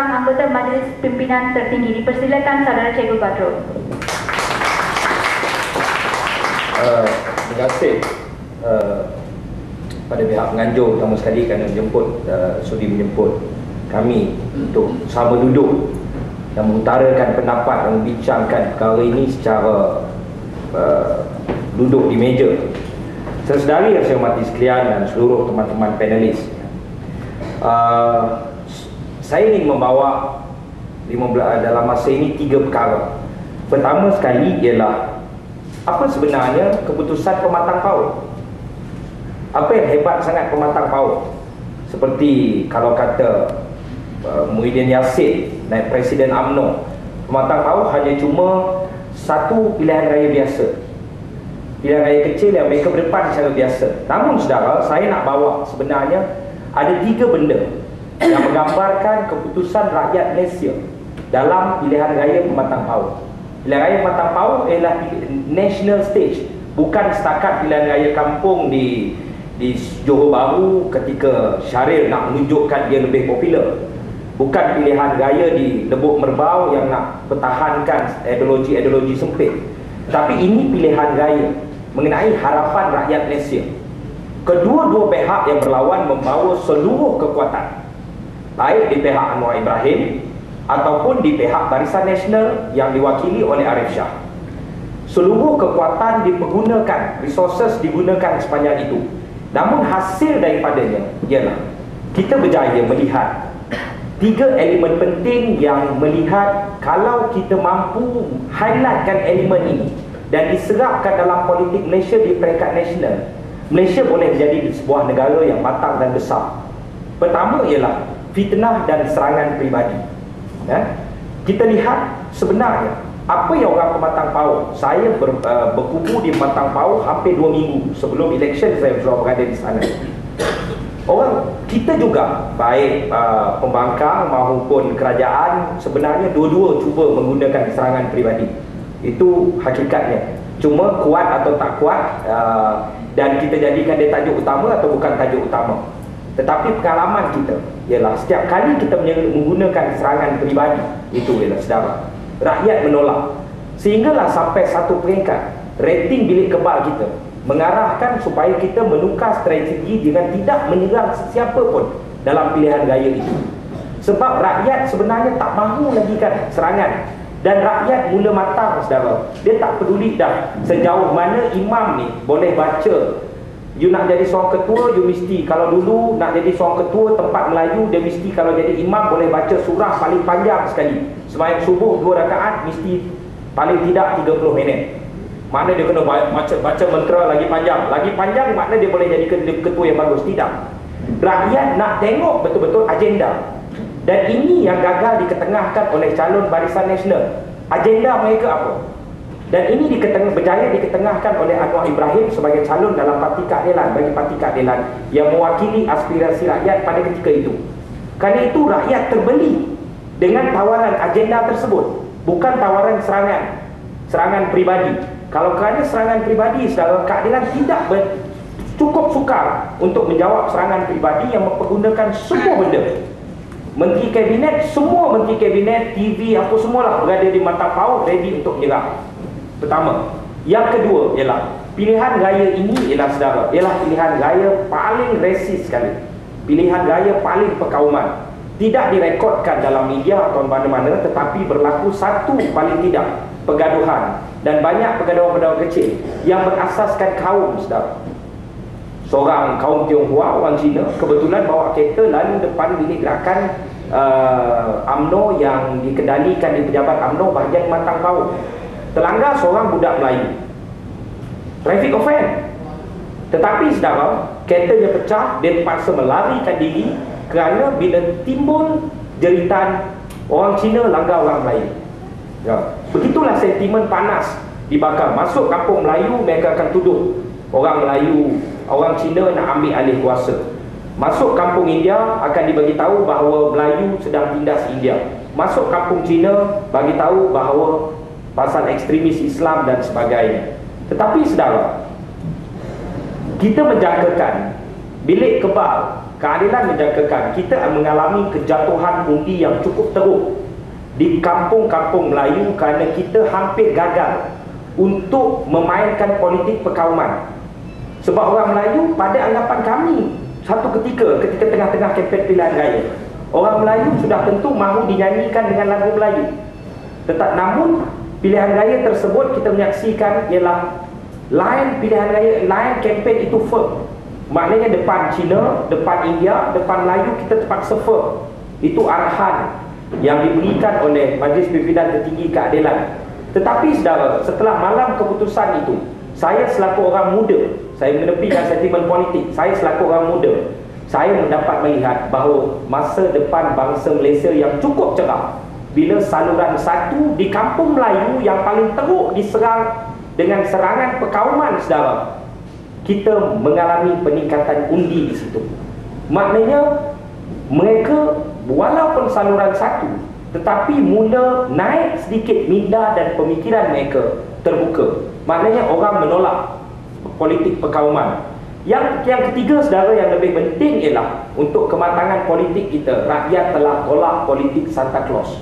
seorang anggota Majlis Pimpinan Tertinggi. Dipersilakan Saudara Cikgu Badrul. Terima kasih pada pihak penganjur pertama sekali kerana sudi menjemput kami untuk sama duduk dan mengutarakan pendapat dan membincangkan perkara ini secara duduk di meja. Saudari yang saya hormati sekalian dan seluruh teman-teman panelis, saya ingin membawa dalam masa ini 3 perkara. Pertama sekali ialah apa sebenarnya keputusan pematang paut. Apa yang hebat sangat pematang paut? Seperti kalau kata Muhyiddin Yassin, naik Presiden UMNO, pematang paut hanya cuma satu pilihan raya biasa, pilihan raya kecil yang mereka berdepan secara biasa. Namun saudara, saya nak bawa sebenarnya ada 3 benda yang menggambarkan keputusan rakyat Malaysia dalam pilihan raya pematang paut. Pilihan raya pematang paut ialah national stage, bukan setakat pilihan raya kampung di Johor Bahru ketika Syaril nak menunjukkan dia lebih popular, bukan pilihan raya di Lebuk Merbau yang nak pertahankan ideologi sempit. Tapi ini pilihan raya mengenai harapan rakyat Malaysia. Kedua-dua pihak yang berlawan membawa seluruh kekuatan, baik di pihak Anwar Ibrahim ataupun di pihak Barisan Nasional yang diwakili oleh Arif Shah. Seluruh kekuatan dipergunakan, resources digunakan sepanjang itu. Namun hasil daripadanya ialah kita berjaya melihat 3 elemen penting yang melihat kalau kita mampu highlightkan elemen ini dan diserapkan dalam politik Malaysia di peringkat nasional, Malaysia boleh menjadi sebuah negara yang matang dan besar. Pertama ialah fitnah dan serangan peribadi. Kita lihat sebenarnya apa yang orang pematang paut, saya berkumpul di pematang paut hampir 2 minggu sebelum election, saya berada di sana. Orang kita juga, baik pembangkang maupun kerajaan, sebenarnya dua-dua cuba menggunakan serangan peribadi. Itu hakikatnya. Cuma kuat atau tak kuat, dan kita jadikan dia tajuk utama atau bukan tajuk utama. Tetapi pengalaman kita ialah setiap kali kita menggunakan serangan peribadi, itu ialah saudara, rakyat menolak. Sehinggalah sampai satu peringkat rating bilik kebal kita mengarahkan supaya kita menukar strategi dengan tidak menyerang sesiapa pun dalam pilihan raya itu. Sebab rakyat sebenarnya tak mahu lagi kan serangan. Dan rakyat mula matang saudara. Dia tak peduli dah sejauh mana imam ni boleh baca. You nak jadi seorang ketua, you mesti, kalau dulu nak jadi seorang ketua tempat Melayu, dia mesti kalau jadi imam boleh baca surah paling panjang sekali. Sembahyang subuh 2 rakaat mesti paling tidak 30 minit. Mana dia kena baca mantra lagi panjang makna dia boleh jadi ketua yang bagus. Tidak. Rakyat nak tengok betul-betul agenda. Dan ini yang gagal diketengahkan oleh calon Barisan Nasional. Agenda mereka apa? Dan ini berjaya diketengahkan oleh Anwar Ibrahim sebagai calon dalam Parti Keadilan, bagi Parti Keadilan yang mewakili aspirasi rakyat pada ketika itu. Kerana itu rakyat terbeli dengan tawaran agenda tersebut, bukan tawaran serangan peribadi. Kalau kerana serangan peribadi, saudara, keadilan tidak cukup sukar untuk menjawab serangan peribadi yang mempergunakan semua benda. Menteri Kabinet, semua Menteri Kabinet, TV, apa semualah berada di matang paut ready untuk menyerang. Pertama. Yang kedua ialah pilihan raya ini ialah saudara, ialah pilihan raya paling resis sekali. Pilihan raya paling perkauman. Tidak direkodkan dalam media atau mana-mana, tetapi berlaku satu paling tidak pergaduhan dan banyak pergaduhan-pergaduhan kecil yang berasaskan kaum saudara. Seorang kaum Tionghoa, orang Cina, kebetulan bawa kereta lalu depan bilik gerakan UMNO yang dikendalikan di pejabat UMNO bahagian matang paut. Terlanggar seorang budak Melayu, traffic offence. Tetapi saudara, kertanya pecah, dia terpaksa melarikan diri kerana bila timbul jeritan orang Cina langgar orang Melayu. Begitulah sentimen panas dibakar. Masuk kampung Melayu, mereka akan tuduh orang Melayu, orang Cina nak ambil alih kuasa. Masuk kampung India, akan dibagi tahu bahawa Melayu sedang tindas India. Masuk kampung Cina, bagi tahu bahawa pasal ekstremis Islam dan sebagainya. Tetapi saudara, kita menjangkakan bilik kebal keadilan menjangkakan kita mengalami kejatuhan undi yang cukup teruk di kampung-kampung Melayu kerana kita hampir gagal untuk memainkan politik perkauman. Sebab orang Melayu pada anggapan kami satu ketika tengah-tengah kempen pilihan raya, orang Melayu sudah tentu mahu dinyanyikan dengan lagu Melayu. Namun pilihan raya tersebut kita menyaksikan ialah line pilihan raya, line kempen itu firm. Maknanya depan China, depan India, depan Melayu kita terpaksa firm. Itu arahan yang diberikan oleh Majlis Pimpinan Tertinggi Keadilan. Tetapi saudara, setelah malam keputusan itu, saya selaku orang muda, saya menepikan sentimen politik, saya selaku orang muda, saya mendapat melihat bahawa masa depan bangsa Malaysia yang cukup cerah bila saluran satu di kampung Melayu yang paling teruk diserang dengan serangan perkauman, saudara, kita mengalami peningkatan undi di situ. Maknanya mereka walaupun saluran satu, tetapi mula naik sedikit minda dan pemikiran mereka terbuka. Maknanya orang menolak politik perkauman. Yang ketiga, saudara, yang lebih penting ialah untuk kematangan politik kita, rakyat telah tolak politik Santa Claus.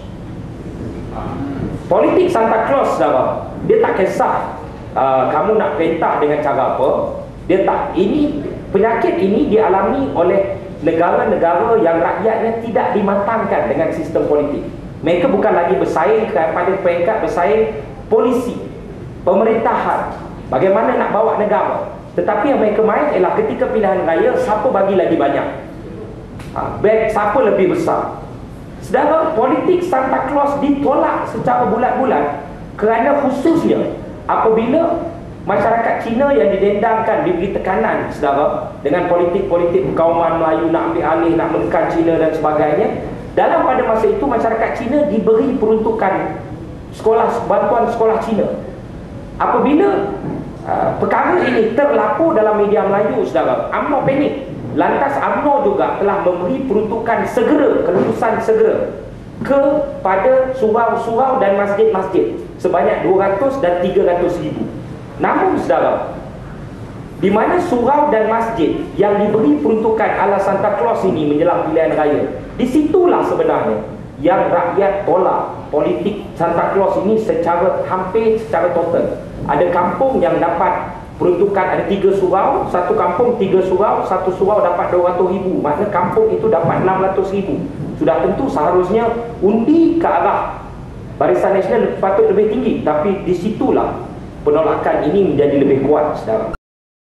Politik Santa Claus, saudara, dia tak kisah kamu nak perintah dengan cara apa. Dia tak, ini penyakit ini dialami oleh negara-negara yang rakyatnya tidak dimatangkan dengan sistem politik. Mereka bukan lagi bersaing pada peringkat bersaing polisi, pemerintahan, bagaimana nak bawa negara. Tetapi yang mereka main ialah ketika pilihan raya, siapa bagi lagi banyak, siapa lebih besar. Saudara, politik Santa Claus ditolak secara bulat-bulat kerana khususnya apabila masyarakat Cina yang didendangkan diberi tekanan, saudara, dengan politik-politik perkauman Melayu nak ambil alih, nak menekan Cina dan sebagainya. Dalam pada masa itu masyarakat Cina diberi peruntukan bantuan sekolah Cina. Apabila perkara ini terlapor dalam media Melayu, saudara, UMNO panik. Lantas UMNO juga telah memberi peruntukan segera, kelulusan segera kepada surau-surau dan masjid-masjid sebanyak 200 dan 300 ribu. Namun, saudara, di mana surau dan masjid yang diberi peruntukan ala Santa Claus ini menjelang pilihan raya, disitulah sebenarnya yang rakyat tolak politik Santa Claus ini hampir secara total. Ada kampung yang dapat peruntukan, ada 3 surau, satu kampung 3 surau, satu surau dapat 200 ribu, maknanya kampung itu dapat 600 ribu. Sudah tentu seharusnya undi ke arah Barisan Nasional patut lebih tinggi, tapi disitulah penolakan ini menjadi lebih kuat, saudara.